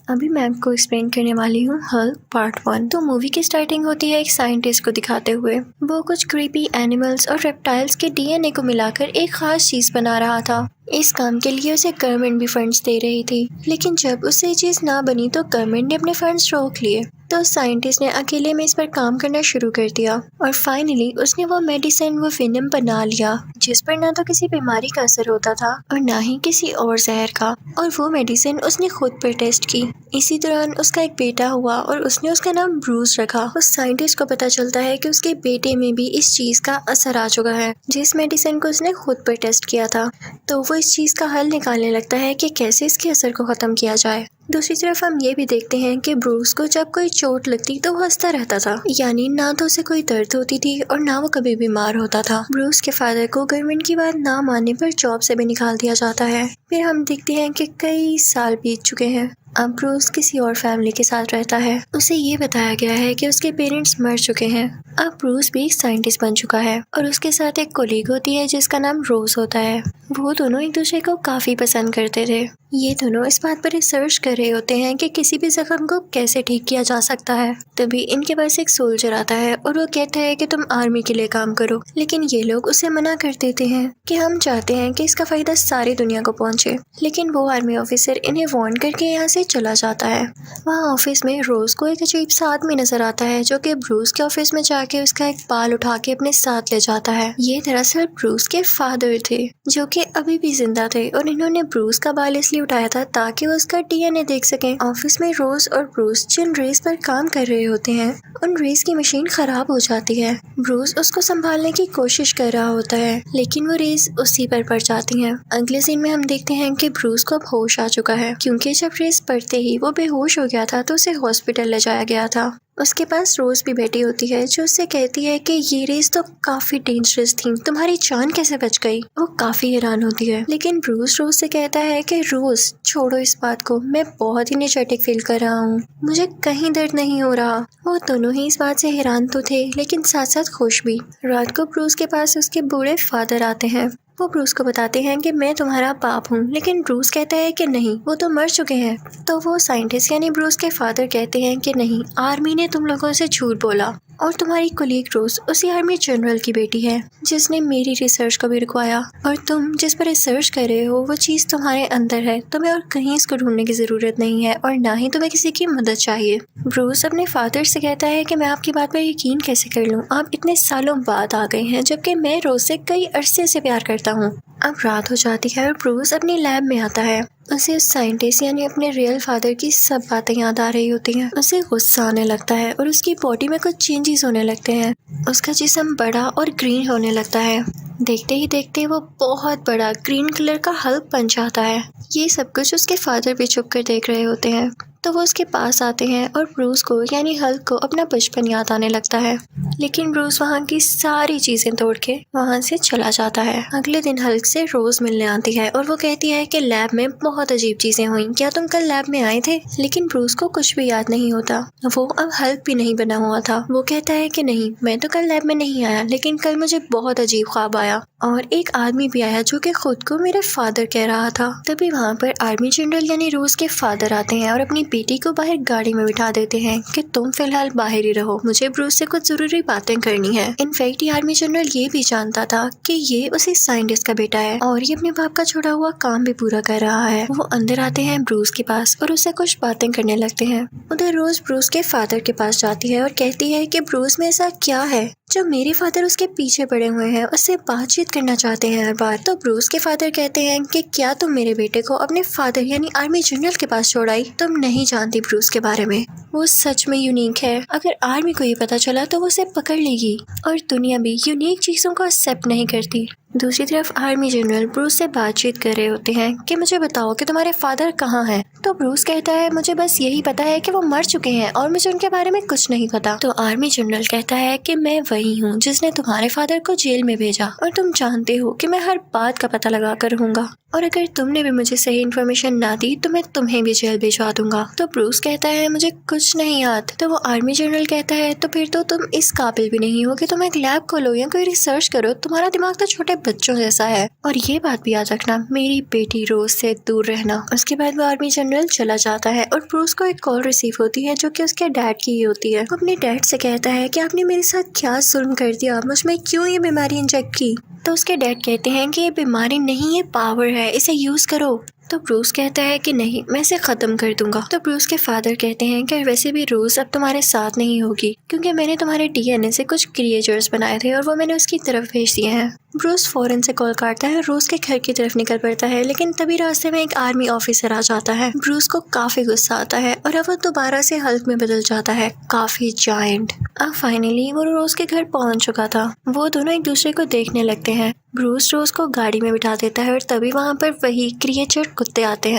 अभी मैं आपको एक्सप्लेन करने वाली हूँ हल्क पार्ट 1। तो मूवी की स्टार्टिंग होती है एक साइंटिस्ट को दिखाते हुए। वो कुछ क्रीपी एनिमल्स और रेप्टाइल्स के डीएनए को मिलाकर एक खास चीज बना रहा था। इस काम के लिए उसे गवर्नमेंट भी फंड्स दे रही थी, लेकिन जब उससे ये चीज ना बनी तो गवर्नमेंट ने अपने फंड्स रोक लिए। तो साइंटिस्ट ने अकेले में इस पर काम करना शुरू कर दिया और फाइनली उसने वो मेडिसिन, वो वेनम बना लिया जिस पर ना तो किसी बीमारी का असर होता था और ना ही किसी और जहर का। और वो मेडिसिन उसने खुद पर टेस्ट की। इसी दौरान उसका एक बेटा हुआ और उसने उसका नाम ब्रूस रखा। उस साइंटिस्ट को पता चलता है कि उसके बेटे में भी इस चीज का असर आ चुका है जिस मेडिसिन को उसने खुद पर टेस्ट किया था। तो वो इस चीज का हल निकालने लगता है कि कैसे इसके असर को खत्म किया जाए। दूसरी तरफ हम ये भी देखते हैं कि ब्रूस को जब कोई चोट लगती तो वो हंसता रहता था, यानी ना तो उसे कोई दर्द होती थी और ना वो कभी बीमार होता था। ब्रूस के फादर को गवर्नमेंट की बात ना मानने पर जॉब से भी निकाल दिया जाता है। फिर हम देखते हैं कि कई साल बीत चुके हैं। अब ब्रूस किसी और फैमिली के साथ रहता है। उसे ये बताया गया है कि उसके पेरेंट्स मर चुके हैं। अब ब्रूस भी एक साइंटिस्ट बन चुका है और उसके साथ एक कोलीग होती है जिसका नाम रोज होता है। वो दोनों एक दूसरे को काफी पसंद करते थे। ये दोनों इस बात पर रिसर्च कर रहे होते हैं कि किसी भी जख्म को कैसे ठीक किया जा सकता है। तभी इनके पास एक सोल्जर आता है और वो कहता है कि तुम आर्मी के लिए काम करो, लेकिन ये लोग उसे मना कर देते हैं कि हम चाहते हैं कि इसका फायदा सारी दुनिया को पहुंचे। लेकिन वो आर्मी ऑफिसर इन्हें वार्न करके यहाँ से चला जाता है। वहाँ ऑफिस में रोज को एक अजीब सा आदमी नजर आता है जो कि ब्रूस के ऑफिस में जाके उसका एक बाल उठा के अपने साथ ले जाता है। ये दरअसल ब्रूस के फादर थे जो कि अभी भी जिंदा थे और इन्होंने ब्रूस का बाल इसलिए उठाया था ताकि वो उसका डीएनए देख सकें। ऑफिस में रोज और ब्रूस जिन रेस पर काम कर रहे होते हैं उन रेस की मशीन खराब हो जाती है। ब्रूस उसको संभालने की कोशिश कर रहा होता है लेकिन वो रेस उसी पर पड़ जाती है। अगले सीन में हम देखते हैं कि ब्रूस को अब होश आ चुका है क्योंकि जब रेस पड़ते ही वो बेहोश हो गया था तो उसे हॉस्पिटल ले जाया गया था। उसके पास रोज भी बैठी होती है जो उससे कहती है कि ये रेस तो काफी डेंजरस थी, तुम्हारी जान कैसे बच गई। वो काफी हैरान होती है लेकिन ब्रूस रोज से कहता है कि रोज छोड़ो इस बात को, मैं बहुत ही एनर्जेटिक फील कर रहा हूँ, मुझे कहीं दर्द नहीं हो रहा। वो दोनों ही इस बात से हैरान तो थे लेकिन साथ साथ खुश भी। रात को ब्रूस के पास उसके बूढ़े फादर आते हैं। वो ब्रूस को बताते हैं कि मैं तुम्हारा बाप हूँ, लेकिन ब्रूस कहता है कि नहीं, वो तो मर चुके हैं। तो वो साइंटिस्ट यानी ब्रूस के फादर कहते हैं कि नहीं, आर्मी ने तुम लोगों से झूठ बोला और तुम्हारी कोलीग रोज उसी आर्मी जनरल की बेटी है जिसने मेरी रिसर्च को भी रुकवाया और तुम जिस पर रिसर्च कर रहे हो वो चीज तुम्हारे अंदर है, तुम्हें और कहीं इसको ढूंढने की जरूरत नहीं है और ना ही तुम्हें किसी की मदद चाहिए। ब्रूस अपने फादर से कहता है कि मैं आपकी बात पर यकीन कैसे कर लूँ, आप इतने सालों बाद आ गए हैं जबकि मैं रोज से कई अरसे से प्यार करता हूँ। अब रात हो जाती है और ब्रूस अपनी लैब में आता है। उसे उस साइंटिस्ट यानी अपने रियल फादर की सब बातें याद आ रही होती हैं। उसे गुस्सा आने लगता है और उसकी बॉडी में कुछ चेंजेस होने लगते हैं। उसका जिस्म बड़ा और ग्रीन होने लगता है। देखते ही देखते वो बहुत बड़ा ग्रीन कलर का हल्क बन जाता है। ये सब कुछ उसके फादर भी छुप कर देख रहे होते हैं। तो वो उसके पास आते हैं और ब्रूस को यानी हल्क को अपना बचपन याद आने लगता है। लेकिन ब्रूस वहाँ की सारी चीजें तोड़ के वहाँ से चला जाता है। अगले दिन हल्क से रोज मिलने आती है और वो कहती है कि लैब में बहुत अजीब चीजें हुई, क्या तुम कल लैब में आए थे? लेकिन ब्रूस को कुछ भी याद नहीं होता। वो अब हल्क भी नहीं बना हुआ था। वो कहता है कि नहीं, मैं तो कल लैब में नहीं आया, लेकिन कल मुझे बहुत अजीब ख्वाब आया और एक आदमी भी आया जो कि खुद को मेरे फादर कह रहा था। तभी वहाँ पर आर्मी जनरल यानी रोज के फादर आते हैं और अपनी बेटी को बाहर गाड़ी में बिठा देते हैं कि तुम फिलहाल बाहर ही रहो, मुझे ब्रूस से कुछ जरूरी बातें करनी है। इनफैक्ट ये आर्मी जनरल ये भी जानता था कि ये उसी साइंटिस्ट का बेटा है और ये अपने बाप का छोड़ा हुआ काम भी पूरा कर रहा है। वो अंदर आते हैं ब्रूस के पास और उससे कुछ बातें करने लगते हैं। उधर रोज ब्रूस के फादर के पास जाती है और कहती है कि ब्रूस में ऐसा क्या है जो मेरे फादर उसके पीछे पड़े हुए हैं, उससे बातचीत करना चाहते हैं हर बार। तो ब्रूस के फादर कहते हैं कि क्या तुम मेरे बेटे को अपने फादर यानी आर्मी जनरल के पास छोड़ आई? तुम नहीं जानती ब्रूस के बारे में, वो सच में यूनिक है। अगर आर्मी को ये पता चला तो वो उसे पकड़ लेगी और दुनिया भी यूनिक चीजों को एक्सेप्ट नहीं करती। दूसरी तरफ आर्मी जनरल ब्रूस से बातचीत कर रहे होते हैं कि मुझे बताओ कि तुम्हारे फादर कहाँ हैं। तो ब्रूस कहता है मुझे बस यही पता है कि वो मर चुके हैं और मुझे उनके बारे में कुछ नहीं पता। तो आर्मी जनरल कहता है कि मैं वही हूँ जिसने तुम्हारे फादर को जेल में भेजा और तुम जानते हो कि मैं हर बात का पता लगा कर रहूंगा और अगर तुमने भी मुझे सही इन्फॉर्मेशन ना दी तो मैं तुम्हें भी जेल भिजवा दूंगा। तो ब्रूस कहता है मुझे कुछ नहीं याद। तो वो आर्मी जनरल कहता है तो फिर तो तुम इस काबिल भी नहीं हो कि तुम एक लैब खोलो या कोई रिसर्च करो, तुम्हारा दिमाग तो छोटे बच्चों जैसा है, और ये बात भी याद रखना, मेरी बेटी रोज से दूर रहना। उसके बाद वो आर्मी जनरल चला जाता है और ब्रूस को एक कॉल रिसीव होती है जो कि उसके डैड की ही होती है। वो अपने डैड से कहता है कि आपने मेरे साथ क्या जुल्म कर दिया, मुझ में क्यों ये बीमारी इंजेक्ट की। तो उसके डैड कहते हैं कि ये बीमारी नहीं, ये पावर है, इसे यूज करो। तो ब्रूस कहता है कि नहीं, मैं इसे खत्म कर दूंगा। तो ब्रूस के फादर कहते हैं कि वैसे भी रोज अब तुम्हारे साथ नहीं होगी, क्योंकि मैंने तुम्हारे डीएनए से कुछ क्रिएचर्स बनाए थे और वो मैंने उसकी तरफ भेज दिए हैं। ब्रूस फौरन से कॉल काटता है, रोज के घर की तरफ निकल पड़ता है, लेकिन तभी रास्ते में एक आर्मी ऑफिसर आ जाता है। ब्रूस को काफी गुस्सा आता है और अब वो दोबारा से हल्क में बदल जाता है, काफी जायंट। अब फाइनली वो रोज के घर पहुंच चुका था। वो दोनों एक दूसरे को देखने लगते हैं। ब्रूस रोज को गाड़ी में बिठा देता है और तभी वहाँ पर वही क्रिएचर कुत्ते आते हैं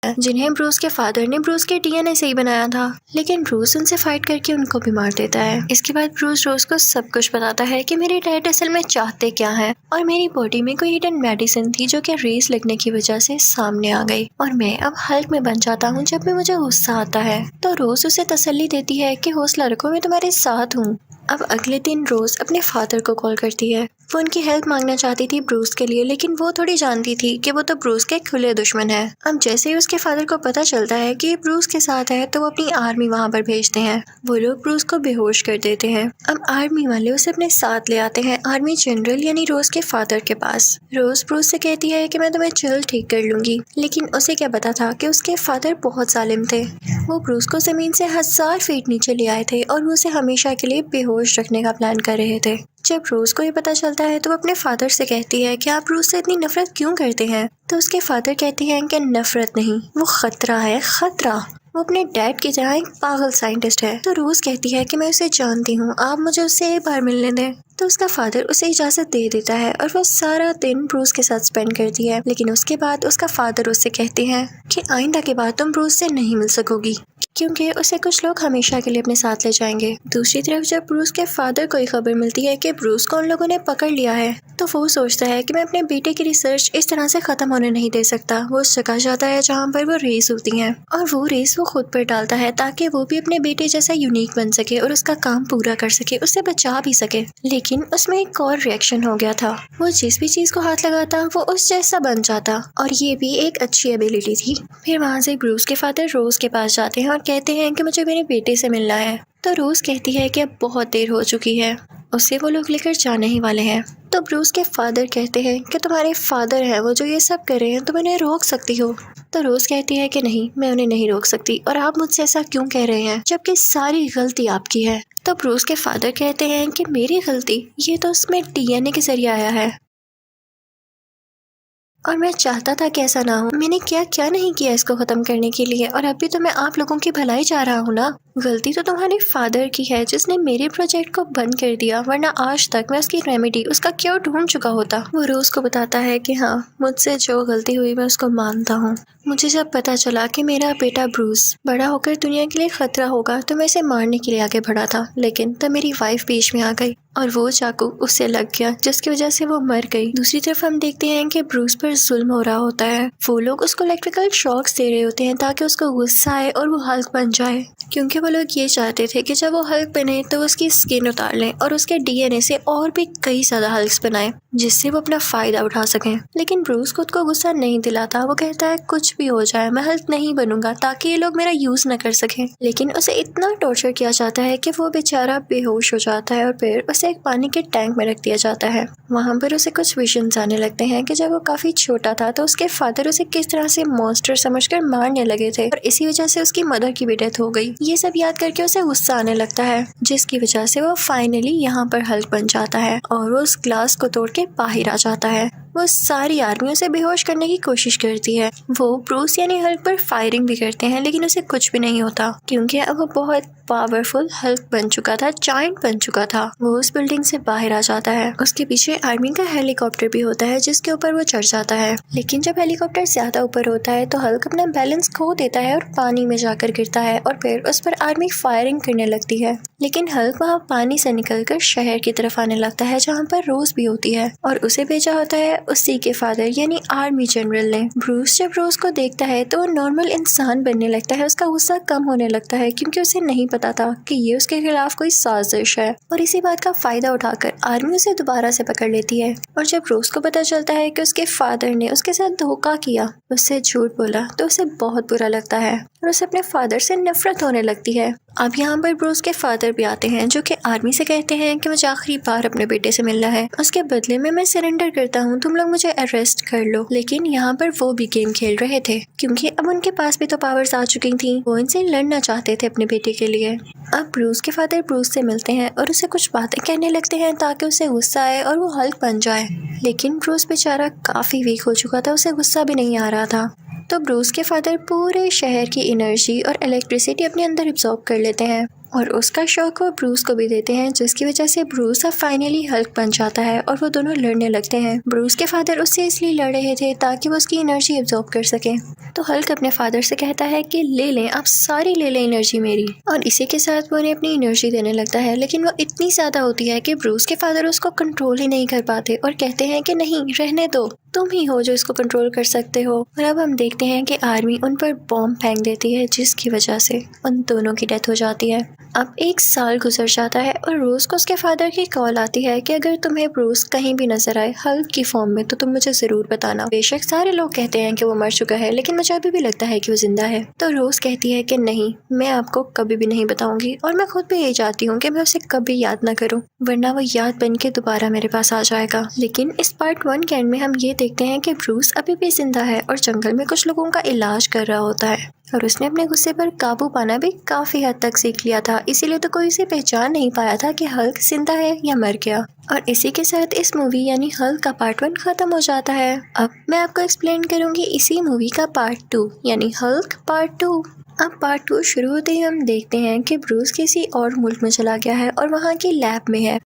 जिन्हें ब्रूस के फादर ने ब्रूस के डीएनए से ही बनाया था, लेकिन ब्रूस उनसे फाइट करके उनको भी मार देता है। इसके बाद ब्रूस रोज को सब कुछ बताता है कि मेरे डैड असल में चाहते क्या है, और मेरी बॉडी में कोई हिडन मेडिसिन थी जो कि रेस लगने की वजह से सामने आ गई, और मैं अब हल्क में बन जाता हूँ जब भी मुझे गुस्सा आता है। तो रोज उसे तसल्ली देती है कि हौसला रखो, मैं तुम्हारे साथ हूँ। अब अगले दिन रोज अपने फादर को कॉल करती है। वो उनकी हेल्प मांगना चाहती थी ब्रूस के लिए, लेकिन वो थोड़ी जानती थी कि वो तो ब्रूस के खुले दुश्मन है। अब जैसे ही उसके फादर को पता चलता है कि ब्रूस के साथ है, तो वो अपनी आर्मी वहाँ पर भेजते हैं। वो लोग ब्रूस को बेहोश कर देते हैं। अब आर्मी वाले उसे अपने साथ ले आते हैं आर्मी जनरल यानी रोज के फादर के पास। रोज ब्रूस से कहती है कि मैं तुम्हें जल्द ठीक कर लूंगी, लेकिन उसे क्या पता था कि उसके फादर बहुत जालिम थे। वो ब्रूस को जमीन से 1000 फीट नीचे ले आए थे और वो उसे हमेशा के लिए बेहोश रखने का प्लान कर रहे थे। जब रोज को ये पता चलता है तो वो अपने फादर से कहती है कि आप रोज से इतनी नफरत क्यों करते हैं। तो उसके फादर कहते हैं कि नफरत नहीं, वो खतरा है, खतरा। वो अपने डैड की तरह एक पागल साइंटिस्ट है। तो रोज कहती है कि मैं उसे जानती हूँ, आप मुझे उससे एक बार मिलने दें। तो उसका फादर उसे इजाजत दे देता है और वो सारा दिन ब्रूस के साथ स्पेंड करती है। लेकिन उसके बाद उसका फादर उससे कहते हैं कि आइंदा के बाद तुम ब्रूस से नहीं मिल सकोगी, क्योंकि उसे कुछ लोग हमेशा के लिए अपने साथ ले जाएंगे। दूसरी तरफ जब ब्रूस के फादर को खबर मिलती है कि ब्रूस को उन लोगों ने पकड़ लिया है, तो वो सोचता है कि मैं अपने बेटे की रिसर्च इस तरह से खत्म होने नहीं दे सकता। वो उस जगह जाता है जहाँ पर वो रेस होती है, और वो रेस वो खुद पर डालता है ताकि वो भी अपने बेटे जैसा यूनिक बन सके और उसका काम पूरा कर सके, उससे बचा भी सके। लेकिन उसमें एक और रिएक्शन हो गया था। वो जिस भी चीज को हाथ लगाता वो उस जैसा बन जाता, और ये भी एक अच्छी एबिलिटी थी। फिर वहाँ से ब्रूस के फादर रोज के पास जाते हैं और कहते हैं कि मुझे मेरे बेटे से मिलना है। तो रोज कहती है कि अब बहुत देर हो चुकी है, उसे वो लोग लेकर जाने ही वाले हैं। तो ब्रूस के फादर कहते हैं कि तुम्हारे फादर हैं वो जो ये सब कर रहे हैं, तुम इन्हें रोक सकती हो। तो रोज कहती है कि नहीं, मैं उन्हें नहीं रोक सकती, और आप मुझसे ऐसा क्यों कह रहे हैं जबकि सारी गलती आपकी है। तो ब्रूस के फादर कहते हैं कि मेरी गलती, ये तो उसमें डीएनए के जरिए आया है, और मैं चाहता था कि ऐसा ना हो। मैंने क्या क्या नहीं किया इसको खत्म करने के लिए, और अभी तो मैं आप लोगों की भलाई चाह रहा हूँ ना। गलती तो तुम्हारे फादर की है जिसने मेरे प्रोजेक्ट को बंद कर दिया, वरना आज तक मैं उसकी रेमेडी, उसका क्योर ढूंढ चुका होता। वो रोज को बताता है कि हाँ, मुझसे जो गलती हुई मैं उसको मानता हूँ। मुझे जब पता चला कि मेरा बेटा ब्रूस बड़ा होकर दुनिया के लिए खतरा होगा, तो मैं इसे मारने के लिए आगे बढ़ा था, लेकिन तब मेरी वाइफ बीच में आ गई और वो चाकू उससे लग गया, जिसकी वजह से वो मर गई। दूसरी तरफ हम देखते हैं कि ब्रूस पर जुल्म हो रहा होता है। वो लोग उसको इलेक्ट्रिकल शॉक्स दे रहे होते हैं ताकि उसको गुस्सा आए और वो हल्क बन जाए, क्योंकि वो लोग ये चाहते थे कि जब वो हल्क बने तो उसकी स्किन उतार लें और उसके डीएनए से और भी कई ज्यादा हल्क्स बनाए, जिससे वो अपना फायदा उठा सकें। लेकिन ब्रूस खुद को गुस्सा नहीं दिलाता। वो कहता है कुछ भी हो जाए मैं हल्क नहीं बनूंगा ताकि ये लोग मेरा यूज न कर सकें। लेकिन उसे इतना टॉर्चर किया जाता है कि वो बेचारा बेहोश हो जाता है और फिर उसे एक पानी के टैंक में रख दिया जाता है। वहाँ पर उसे कुछ विजन्स आने लगते हैं कि जब वो काफी छोटा था तो उसके फादर उसे किस तरह से मॉन्स्टर समझकर मारने लगे थे, और इसी वजह से उसकी मदर की भी डेथ हो गई। ये सब याद करके उसे गुस्सा आने लगता है, जिसकी वजह से वो फाइनली यहाँ पर हल्क बन जाता है और वो उस ग्लास को तोड़ के बाहर आ जाता है। वो सारी आर्मी उसे बेहोश करने की कोशिश करती है। वो ब्रूस यानी हल्क पर फायरिंग भी करते हैं, लेकिन उसे कुछ भी नहीं होता, क्योंकि अब वो बहुत पावरफुल हल्क बन चुका था, जायंट बन चुका था। वो उस बिल्डिंग से बाहर आ जाता है। उसके पीछे आर्मी का हेलीकॉप्टर भी होता है जिसके ऊपर वो चढ़ जाता है, लेकिन जब हेलीकॉप्टर ज्यादा ऊपर होता है तो हल्क अपना बैलेंस खो देता है और पानी में जाकर गिरता है, और फिर उस पर आर्मी फायरिंग करने लगती है। लेकिन हल्क वहाँ पानी से निकलकर शहर की तरफ आने लगता है जहाँ पर रोज भी होती है और उसे भेजा होता है उसी के फादर यानी आर्मी जनरल ने। ब्रूस जब रोज को देखता है तो वो नॉर्मल इंसान बनने लगता है, उसका गुस्सा कम होने लगता है क्योंकि उसे नहीं पता था कि ये उसके खिलाफ कोई साजिश है और इसी बात का फायदा उठाकर आर्मी उसे दोबारा से पकड़ लेती है। और जब रोज को पता चलता है कि उसके फादर ने उसके साथ धोखा किया, उससे झूठ बोला, तो उसे बहुत बुरा लगता है और उसे अपने फादर से नफरत होने लगती है। अब यहाँ पर ब्रूस के फादर भी आते हैं जो कि आर्मी से कहते हैं कि मुझे आखिरी बार अपने बेटे से मिलना है, उसके बदले में मैं सरेंडर करता हूँ, तुम लोग मुझे अरेस्ट कर लो। लेकिन यहाँ पर वो भी गेम खेल रहे थे क्योंकि अब उनके पास भी तो पावर्स आ चुकी थी, वो इनसे लड़ना चाहते थे अपने बेटे के लिए। अब ब्रूस के फादर ब्रूस से मिलते हैं और उसे कुछ बातें कहने लगते हैं ताकि उसे गुस्सा आए और वो हल्क बन जाए। लेकिन ब्रूस बेचारा काफी वीक हो चुका था, उसे गुस्सा भी नहीं आ रहा था। तो ब्रूस के फादर पूरे शहर की एनर्जी और इलेक्ट्रिसिटी अपने अंदर एब्जॉर्ब कर लेते हैं और उसका शौक वो ब्रूस को भी देते हैं, जिसकी वजह से ब्रूस अब फाइनली हल्क बन जाता है और वो दोनों लड़ने लगते हैं। ब्रूस के फादर उससे इसलिए लड़ रहे थे ताकि वो उसकी एनर्जी एब्जॉर्ब कर सके। तो हल्क अपने फादर से कहता है कि ले लें, आप सारी ले लें एनर्जी मेरी, और इसी के साथ वो उन्हें अपनी एनर्जी देने लगता है। लेकिन वो इतनी ज्यादा होती है कि ब्रूस के फादर उसको कंट्रोल ही नहीं कर पाते और कहते हैं कि नहीं, रहने दो, तुम ही हो जो इसको कंट्रोल कर सकते हो। और अब हम देखते हैं कि आर्मी उन पर बॉम्ब फेंक देती है जिसकी वजह से उन दोनों की डेथ हो जाती है। अब 1 साल गुजर जाता है और रोज को उसके फादर की कॉल आती है कि अगर तुम्हें ब्रूस कहीं भी नजर आए हल्क की फॉर्म में तो तुम मुझे जरूर बताना। बेशक सारे लोग कहते हैं कि वो मर चुका है, लेकिन मुझे अभी भी लगता है कि वो जिंदा है। तो रोज कहती है कि नहीं, मैं आपको कभी भी नहीं बताऊंगी और मैं खुद भी यही चाहती हूँ कि मैं उसे कभी याद ना करूँ, वरना वो याद बन के दोबारा मेरे पास आ जाएगा। लेकिन इस पार्ट 1 के एंड में हम ये देखते हैं कि ब्रूस अभी भी जिंदा है और जंगल में कुछ लोगों का इलाज कर रहा होता है और उसने अपने गुस्से पर काबू पाना भी काफी हद तक सीख लिया था, इसीलिए तो कोई उसे पहचान नहीं पाया था कि हल्क जिंदा है या मर गया। और इसी के साथ इस मूवी यानी हल्क का पार्ट 1 खत्म हो जाता है। अब मैं आपको एक्सप्लेन करूंगी इसी मूवी का पार्ट 2 यानी हल्क पार्ट 2। अब पार्ट 2 शुरू होते ही हम देखते हैं कि ब्रूस किसी और मुल्क में चला गया है और वहाँ की लैब में है,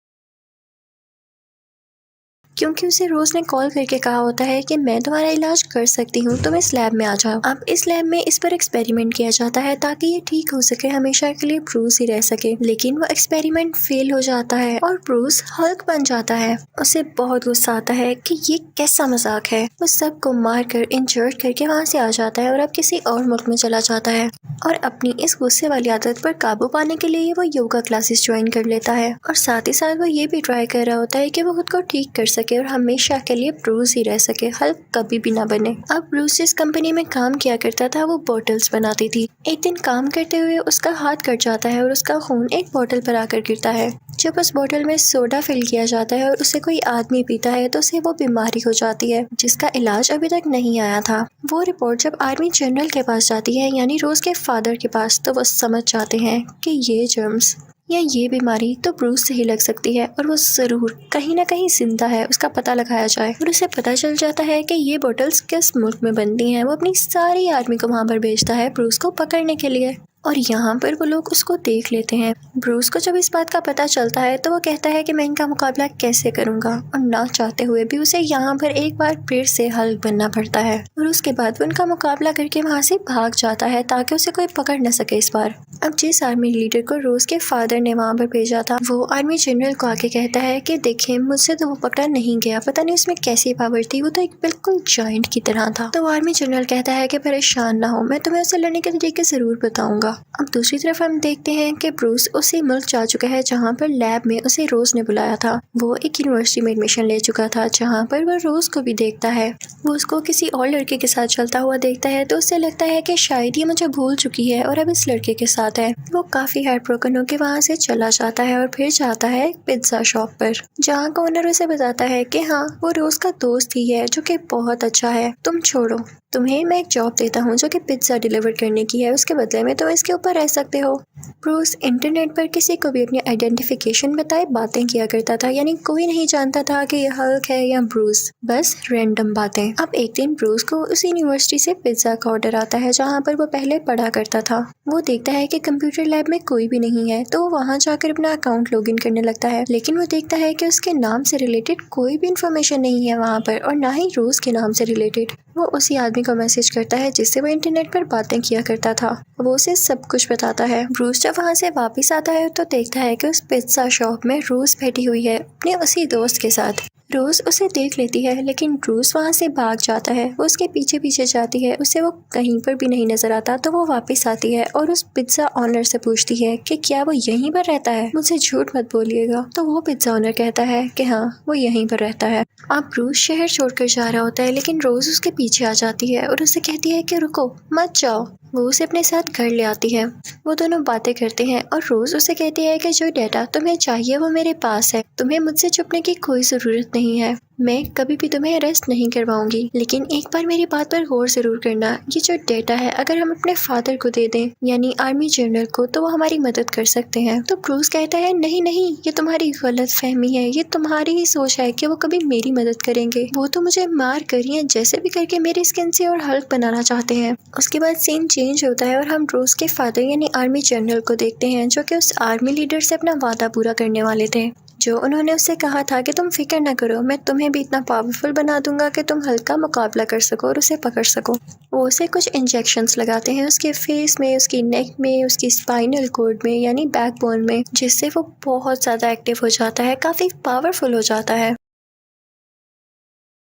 क्योंकि उसे रोज ने कॉल करके कहा होता है कि मैं तुम्हारा इलाज कर सकती हूँ, तुम इस लैब में आ जाओ। अब इस लैब में इस पर एक्सपेरिमेंट किया जाता है ताकि ये ठीक हो सके, हमेशा के लिए ब्रूस ही रह सके। लेकिन वो एक्सपेरिमेंट फेल हो जाता है और ब्रूस हल्क बन जाता है। उसे बहुत गुस्सा आता है कि ये कैसा मजाक है। वो सबको मार कर इंजर्ड करके वहाँ से आ जाता है और अब किसी और मुल्क में चला जाता है और अपनी इस गुस्से वाली आदत पर काबू पाने के लिए वो योगा क्लासेस ज्वाइन कर लेता है और साथ ही साथ वो ये भी ट्राई कर रहा होता है कि वो खुद को ठीक कर सके और हमेशा के लिए ब्रूस ही रह सके, हल्क कभी भी ना बने। अब ब्रूस जिस कंपनी में काम किया करता था वो बॉटल्स बनाती थी। एक दिन काम करते हुए उसका हाथ कट जाता है और उसका खून एक बोतल पर आकर गिरता है। जब उस बोतल में सोडा फिल किया जाता है और उसे कोई आदमी पीता है तो उसे वो बीमारी हो जाती है जिसका इलाज अभी तक नहीं आया था। वो रिपोर्ट जब आर्मी जनरल के पास जाती है यानी रोज के फादर के पास, तो वो समझ जाते हैं कि ये जर्म्स या ये बीमारी तो ब्रूस से ही लग सकती है और वो जरूर कहीं ना कहीं जिंदा है, उसका पता लगाया जाए। और उसे पता चल जाता है कि ये बोतल्स किस मुल्क में बनती हैं। वो अपनी सारी आर्मी को वहाँ पर भेजता है ब्रूस को पकड़ने के लिए और यहाँ पर वो लोग उसको देख लेते हैं। ब्रूस को जब इस बात का पता चलता है तो वो कहता है कि मैं इनका मुकाबला कैसे करूंगा और ना चाहते हुए भी उसे यहाँ पर एक बार फिर से हल्क बनना पड़ता है और उसके बाद वो उनका मुकाबला करके वहाँ से भाग जाता है ताकि उसे कोई पकड़ न सके इस बार। अब जिस आर्मी लीडर को रोज के फादर ने वहाँ पर भेजा था वो आर्मी जनरल को आके कहता है कि देखिए, मुझसे तो वो पकड़ा नहीं गया, पता नहीं उसमें कैसी पावर थी, वो तो एक बिल्कुल जायंट की तरह था। तो आर्मी जनरल कहता है कि परेशान ना हो, मैं तुम्हें उससे लड़ने के तरीके जरूर बताऊंगा। अब दूसरी तरफ हम देखते हैं कि ब्रूस उसी मुल्क जा चुका है जहाँ पर लैब में उसे रोज ने बुलाया था। वो एक यूनिवर्सिटी में एडमिशन ले चुका था जहाँ पर वो रोज को भी देखता है। वो उसको किसी और लड़के के साथ चलता हुआ देखता है तो उसे लगता है कि शायद ये मुझे भूल चुकी है और अब इस लड़के के साथ है। वो काफी हार्ट ब्रोकन होकर वहाँ से चला जाता है और फिर जाता है एक पिज्जा शॉप पर, जहाँ का ओनर उसे बताता है कि हाँ, वो रोज का दोस्त ही है जो कि बहुत अच्छा है, तुम छोड़ो, तुम्हें मैं एक जॉब देता हूँ जो कि पिज्जा डिलीवर करने की है, उसके बदले में तुम इसके ऊपर रह सकते हो। ब्रूस इंटरनेट पर किसी को भी अपनी आइडेंटिफिकेशन बताए बातें किया करता था, यानी कोई नहीं जानता था कि ये हल्क है या ब्रूस, बस रैंडम बातें। अब एक दिन ब्रूस को उस यूनिवर्सिटी से पिज्जा का ऑर्डर आता है जहाँ पर वो पहले पढ़ा करता था। वो देखता है कि कंप्यूटर लैब में कोई भी नहीं है तो वो वहाँ जाकर अपना अकाउंट लॉगिन करने लगता है, लेकिन वो देखता है कि उसके नाम से रिलेटेड कोई भी इंफॉर्मेशन नहीं है वहाँ पर और ना ही रोज के नाम से रिलेटेड। वो उसी आदमी को मैसेज करता है जिससे वो इंटरनेट पर बातें किया करता था। वो उसे सब कुछ बताता है। ब्रूस जब वहाँ से वापस आता है तो देखता है कि उस पिज्जा शॉप में रोज बैठी हुई है अपने उसी दोस्त के साथ। रोज उसे देख लेती है लेकिन ब्रूस वहाँ से भाग जाता है। वो उसके पीछे पीछे जाती है, उसे वो कहीं पर भी नहीं नजर आता। तो वो वापस आती है और उस पिज्जा ऑनर से पूछती है कि क्या वो यहीं पर रहता है, मुझसे झूठ मत बोलिएगा। तो वो पिज्जा ऑनर कहता है कि हाँ वो यहीं पर रहता है। अब ब्रूस शहर छोड़कर जा रहा होता है लेकिन रोज उसके पीछे आ जाती है और उसे कहती है कि रुको मत जाओ। वो उसे अपने साथ घर ले आती है। वो दोनों बातें करते हैं और रोज उसे कहती है कि जो डेटा तुम्हें चाहिए वो मेरे पास है, तुम्हें मुझसे छुपने की कोई जरूरत नहीं है, मैं कभी भी तुम्हें अरेस्ट नहीं करवाऊंगी। लेकिन एक बार मेरी बात पर गौर जरूर करना, ये जो डेटा है अगर हम अपने फादर को दे दें यानी आर्मी जनरल को तो वो हमारी मदद कर सकते हैं। तो ब्रूस कहता है नहीं नहीं, ये तुम्हारी गलत फहमी है, ये तुम्हारी ही सोच है कि वो कभी मेरी मदद करेंगे। वो तो मुझे मार कर या जैसे भी करके मेरी स्किन से और हल्क बनाना चाहते हैं। उसके बाद सीन चेंज होता है और हम ब्रूस के फादर यानी आर्मी जनरल को देखते हैं जो कि उस आर्मी लीडर से अपना वादा पूरा करने वाले थे, जो उन्होंने उससे कहा था कि तुम फिक्र न करो, मैं तुम्हें भी इतना पावरफुल बना दूंगा कि तुम हल्क का मुकाबला कर सको और उसे पकड़ सको। वो उसे कुछ इंजेक्शंस लगाते हैं उसके फेस में, उसकी नेक में, उसकी स्पाइनल कॉर्ड में यानी बैकबोन में, जिससे वो बहुत ज़्यादा एक्टिव हो जाता है, काफ़ी पावरफुल हो जाता है।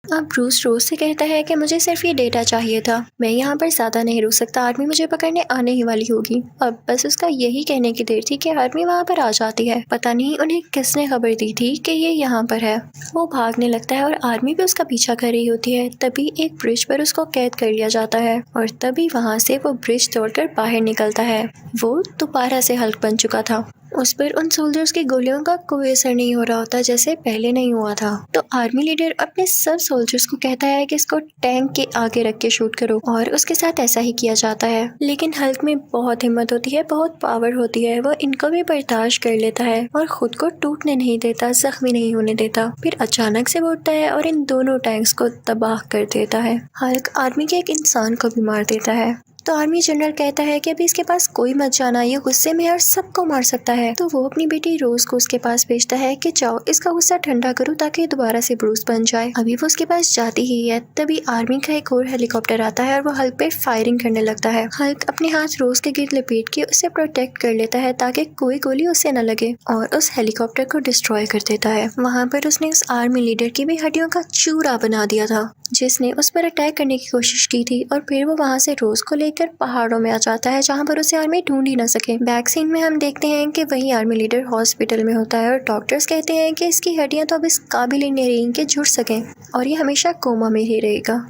अब ब्रूस रोज से कहता है कि मुझे सिर्फ ये डेटा चाहिए था, मैं यहाँ पर ज़्यादा नहीं रुक सकता, आर्मी मुझे पकड़ने आने ही वाली होगी। अब बस उसका यही कहने की देर थी कि आर्मी वहाँ पर आ जाती है। पता नहीं उन्हें किसने खबर दी थी कि ये यहाँ पर है। वो भागने लगता है और आर्मी भी उसका पीछा कर रही होती है। तभी एक ब्रिज पर उसको कैद कर लिया जाता है और तभी वहाँ से वो ब्रिज तोड़कर बाहर निकलता है। वो दोबारा से हल्क बन चुका था। उस पर उन सोल्जर्स की गोलियों का कोई असर नहीं हो रहा होता जैसे पहले नहीं हुआ था। तो आर्मी लीडर अपने सब सोल्जर्स को कहता है कि इसको टैंक के आगे रख के शूट करो और उसके साथ ऐसा ही किया जाता है। लेकिन हल्क में बहुत हिम्मत होती है, बहुत पावर होती है, वो इनको भी बर्दाश्त कर लेता है और खुद को टूटने नहीं देता, जख्मी नहीं होने देता। फिर अचानक से वो उठता है और इन दोनों टैंक्स को तबाह कर देता है। हल्क आर्मी के एक इंसान को भी मार देता है। तो आर्मी जनरल कहता है कि अभी इसके पास कोई मत जाना, ये गुस्से में और सबको मार सकता है। तो वो अपनी बेटी रोज को उसके पास भेजता है कि जाओ इसका गुस्सा ठंडा करो ताकि दोबारा से ब्रूस बन जाए। अभी वो उसके पास जाती ही है तभी आर्मी का एक और हेलीकॉप्टर आता है और वो हल्क पे फायरिंग करने लगता है। हल्क अपने हाथ रोज के गिर्द लपेट के उसे प्रोटेक्ट कर लेता है ताकि कोई गोली उसे न लगे और उस हेलीकॉप्टर को डिस्ट्रॉय कर देता है। वहाँ पर उसने उस आर्मी लीडर की भी हड्डियों का चूरा बना दिया था जिसने उस पर अटैक करने की कोशिश की थी। और फिर वो वहाँ से रोज को लेकर पहाड़ों में आ जाता है जहाँ पर उसे आर्मी ढूंढ ही ना सके। बैक सीन में हम देखते हैं कि वही आर्मी लीडर हॉस्पिटल में होता है और डॉक्टर्स कहते हैं कि इसकी हड्डियां तो अब इस काबिल ही नहीं रही कि जुड़ सकें और ये हमेशा कोमा में ही रहेगा।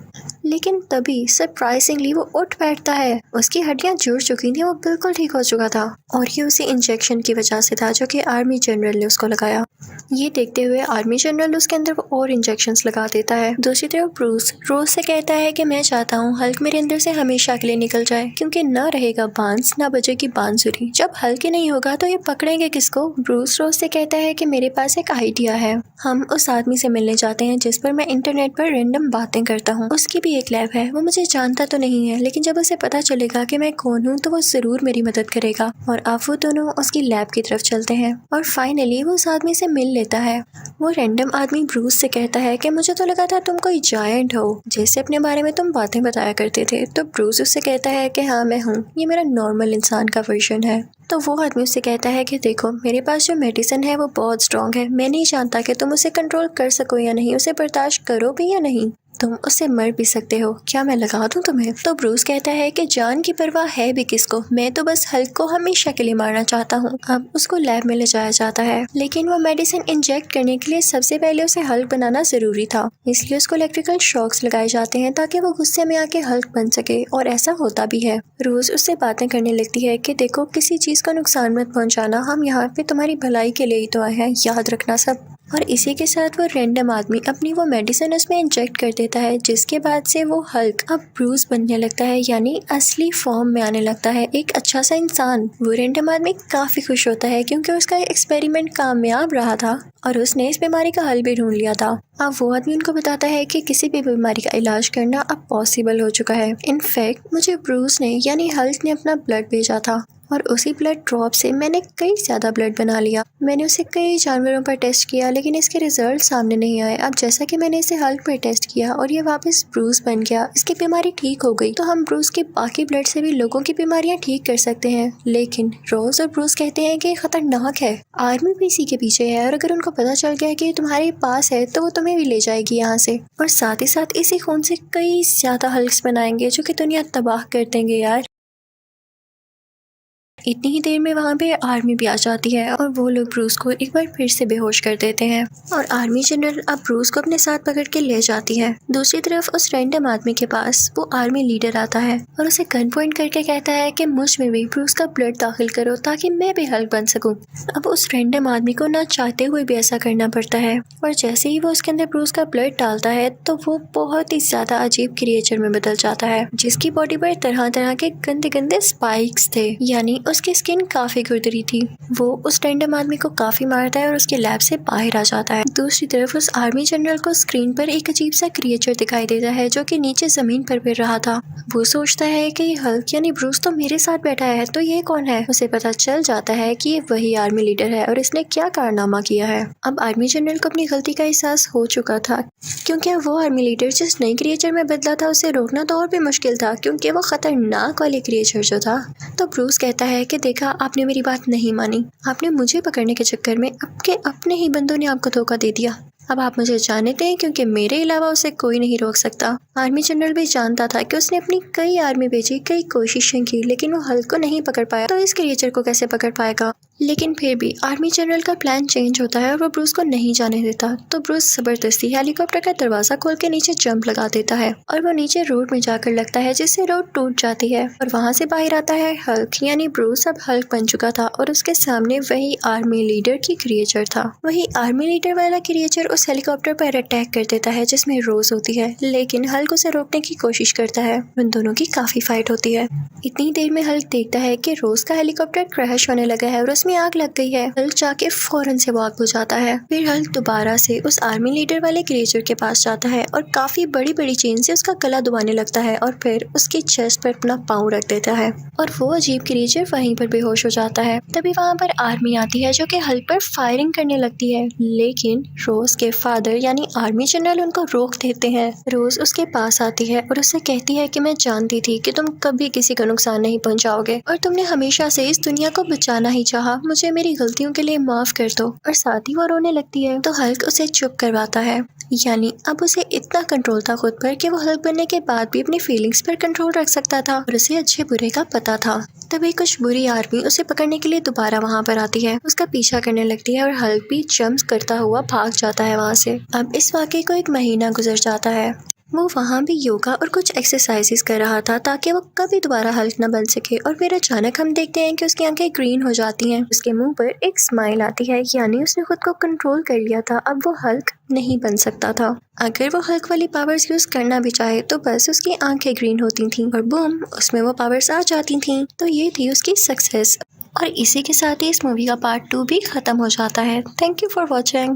लेकिन तभी सरप्राइजिंगली वो उठ बैठता है, उसकी हड्डियां जुड़ चुकी थी, वो बिल्कुल ठीक हो चुका था और ये उसी इंजेक्शन की वजह से था जो कि आर्मी जनरल ने उसको लगाया। ये देखते हुए आर्मी जनरल उसके अंदर और इंजेक्शंस लगा देता है। दूसरी तरफ ब्रूस रोज से कहता है कि मैं चाहता हूँ हल्क मेरे अंदर से हमेशा के लिए निकल जाए क्योंकि न रहेगा बांस न बजेगी बांसुरी। जब हल्क ही नहीं होगा तो ये पकड़ेंगे किसको। ब्रूस रोज से कहता है कि मेरे पास एक आइडिया है, हम उस आदमी से मिलने जाते हैं जिस पर मैं इंटरनेट पर रैंडम बातें करता हूँ। उसकी भी एक लैब है, वो मुझे जानता तो नहीं है लेकिन जब उसे पता चलेगा कि मैं कौन हूँ तो वो जरूर मेरी मदद करेगा। और अब वो दोनों उसकी लैब की तरफ चलते हैं और फाइनली वो उस आदमी से मिल लेता है। वो रैंडम आदमी ब्रूस से कहता है कि मुझे तो लगा था तुम कोई जायंट हो, जैसे अपने बारे में तुम बातें बताया करते थे। तो ब्रूस उससे कहता है कि हाँ मैं हूँ, ये मेरा नॉर्मल इंसान का वर्जन है। तो वो आदमी उससे कहता है कि देखो मेरे पास जो मेडिसिन है वो बहुत स्ट्रॉन्ग है, मैं नहीं जानता कि तुम उसे कंट्रोल कर सको या नहीं, उसे बर्दाश्त करो भी या नहीं, तुम उससे मर भी सकते हो, क्या मैं लगा दूं तुम्हें। तो ब्रूस कहता है कि जान की परवाह है भी किसको, मैं तो बस हल्क को हमेशा के लिए मारना चाहता हूँ। अब उसको लैब में ले जाया जाता है लेकिन वो मेडिसिन इंजेक्ट करने के लिए सबसे पहले उसे हल्क बनाना जरूरी था, इसलिए उसको इलेक्ट्रिकल शॉक्स लगाए जाते हैं ताकि वो गुस्से में आके हल्क बन सके और ऐसा होता भी है। रोज उससे बातें करने लगती है कि देखो किसी चीज को नुकसान मत पहुंचाना, हम यहाँ पे तुम्हारी भलाई के लिए ही तो आए हैं, याद रखना सब। और इसी के साथ वो रैंडम आदमी अपनी वो मेडिसिन उसमें इंजेक्ट कर देता है जिसके बाद से वो हल्क अब ब्रूस बनने लगता है यानी असली फॉर्म में आने लगता है, एक अच्छा सा इंसान। वो रैंडम आदमी काफी खुश होता है क्योंकि उसका एक्सपेरिमेंट कामयाब रहा था और उसने इस बीमारी का हल भी ढूंढ लिया था। अब वो आदमी उनको बताता है कि किसी भी बीमारी का इलाज करना अब पॉसिबल हो चुका है। इनफैक्ट मुझे ब्रूस ने यानी हल्क ने अपना ब्लड भेजा था और उसी ब्लड ड्रॉप से मैंने कई ज़्यादा ब्लड बना लिया। मैंने उसे कई जानवरों पर टेस्ट किया लेकिन इसके रिजल्ट सामने नहीं आए। अब जैसा कि मैंने इसे हल्क पर टेस्ट किया और ये वापस ब्रूस बन गया, इसकी बीमारी ठीक हो गई, तो हम ब्रूस के बाकी ब्लड से भी लोगों की बीमारियां ठीक कर सकते हैं। लेकिन रोज और ब्रूस कहते हैं कि ये खतरनाक है। आर्मी भी इसी के पीछे है और अगर उनको पता चल गया कि ये तुम्हारे पास है तो वो तुम्हें भी ले जाएगी यहाँ से, और साथ ही साथ इसी खून से कई ज्यादा हल्क्स बनाएंगे जो कि दुनिया तबाह कर देंगे यार। इतनी ही देर में वहाँ पे आर्मी भी आ जाती है और वो लोग ब्रूस को एक बार फिर से बेहोश कर देते हैं और आर्मी जनरल अब ब्रूस को अपने साथ पकड़ के ले जाती है। दूसरी तरफ उस रैंडम आदमी के पास वो आर्मी लीडर आता है और उसे गन पॉइंट करके कहता है कि मुझ में भी ब्रूस का ब्लड दाखिल करो ताकि मैं भी हल्क बन सकूं। अब उस रैंडम आदमी को ना चाहते हुए भी ऐसा करना पड़ता है और जैसे ही वो उसके अंदर ब्रूस का ब्लड डालता है तो वो बहुत ही ज्यादा अजीब क्रिएचर में बदल जाता है जिसकी बॉडी पर तरह तरह के गंदे गंदे स्पाइक्स थे, यानी उसकी स्किन काफी खुरदरी थी। वो उस रैंडम आदमी को काफी मारता है और उसके लैब से बाहर आ जाता है। दूसरी तरफ उस आर्मी जनरल को स्क्रीन पर एक अजीब सा क्रिएचर दिखाई देता है जो कि नीचे जमीन पर फिर रहा था। वो सोचता है कि ये हल्क यानी ब्रूस तो मेरे साथ बैठा है, तो ये कौन है। उसे पता चल जाता है कि ये वही आर्मी लीडर है और इसने क्या कारनामा किया है। अब आर्मी जनरल को अपनी गलती का एहसास हो चुका था क्योंकि वो आर्मी लीडर जिस नई क्रिएचर में बदला था उसे रोकना तो और भी मुश्किल था क्योंकि वो खतरनाक वाली क्रिएचर जो था। तो ब्रूस कहता है कि देखा, आपने मेरी बात नहीं मानी, आपने मुझे पकड़ने के चक्कर में आपके अपने ही बंदों ने आपको धोखा दे दिया। अब आप मुझे जाने दें क्योंकि मेरे अलावा उसे कोई नहीं रोक सकता। आर्मी जनरल भी जानता था कि उसने अपनी कई आर्मी भेजी, कई कोशिशें की, लेकिन वो हल्क को नहीं पकड़ पाया, तो इस क्रिएचर को कैसे पकड़ पाएगा। लेकिन फिर भी आर्मी जनरल का प्लान चेंज होता है और वो ब्रूस को नहीं जाने देता। तो ब्रूस जबरदस्ती हेलीकॉप्टर का दरवाजा खोल के नीचे जंप लगा देता है और वो नीचे रोड में जाकर लगता है जिससे रोड टूट जाती है और वहाँ से बाहर आता है हल्क, यानी ब्रूस अब हल्क बन चुका था और उसके सामने वही आर्मी लीडर की क्रिएचर था। वही आर्मी लीडर वाला क्रिएचर उस हेलीकॉप्टर पर अटैक कर देता है जिसमें रोज होती है, लेकिन हल्क उसे रोकने की कोशिश करता है। उन दोनों की काफी फाइट होती है। इतनी देर में हल्क देखता है कि रोज का हेलीकॉप्टर क्रैश होने लगा है और उसमें आग लग गई है। हल्क जाके फौरन से वो आग बुझाता है। फिर हल्क दोबारा से उस आर्मी लीडर वाले क्रिएचर के पास जाता है और काफी बड़ी बड़ी चेन से उसका गला दबाने लगता है और फिर उसकी चेस्ट पर अपना पाँव रख देता है और वो अजीब क्रिएचर वहीं पर बेहोश हो जाता है। तभी वहाँ पर आर्मी आती है जो कि हल्क पर फायरिंग करने लगती है, लेकिन रोज के फादर यानी आर्मी जनरल उनको रोक देते हैं। रोज उसके पास आती है और उससे कहती है कि मैं जानती थी कि तुम कभी किसी को नुकसान नहीं पहुंचाओगे और तुमने हमेशा से इस दुनिया को बचाना ही चाहा, मुझे मेरी गलतियों के लिए माफ कर दो। और साथ ही वो रोने लगती है तो हल्क उसे चुप करवाता है, यानी अब उसे इतना कंट्रोल था खुद पर कि वो हल्क बनने के बाद भी अपनी फीलिंग्स पर कंट्रोल रख सकता था और उसे अच्छे बुरे का पता था। तभी कुछ बुरी आर्मी उसे पकड़ने के लिए दोबारा वहाँ पर आती है, उसका पीछा करने लगती है और हल्क भी जंप करता हुआ भाग जाता है वहाँ से। अब इस वाक़े को 1 महीना गुजर जाता है। वो वहाँ भी योगा और कुछ एक्सरसाइजेस कर रहा था ताकि वो कभी दोबारा हल्क न बन सके और फिर अचानक हम देखते हैं कि उसकी आंखें ग्रीन हो जाती हैं। उसके मुंह पर एक स्माइल आती है, यानी उसने खुद को कंट्रोल कर लिया था। अब वो हल्क नहीं बन सकता था। अगर वो हल्क वाली पावर्स यूज करना भी चाहे तो बस उसकी आंखें ग्रीन होती थीं और बूम, उसमें वो पावर्स आ जाती थीं। तो ये थी उसकी सक्सेस। और इसी के साथ ही इस मूवी का पार्ट 2 भी खत्म हो जाता है। Thank you for watching.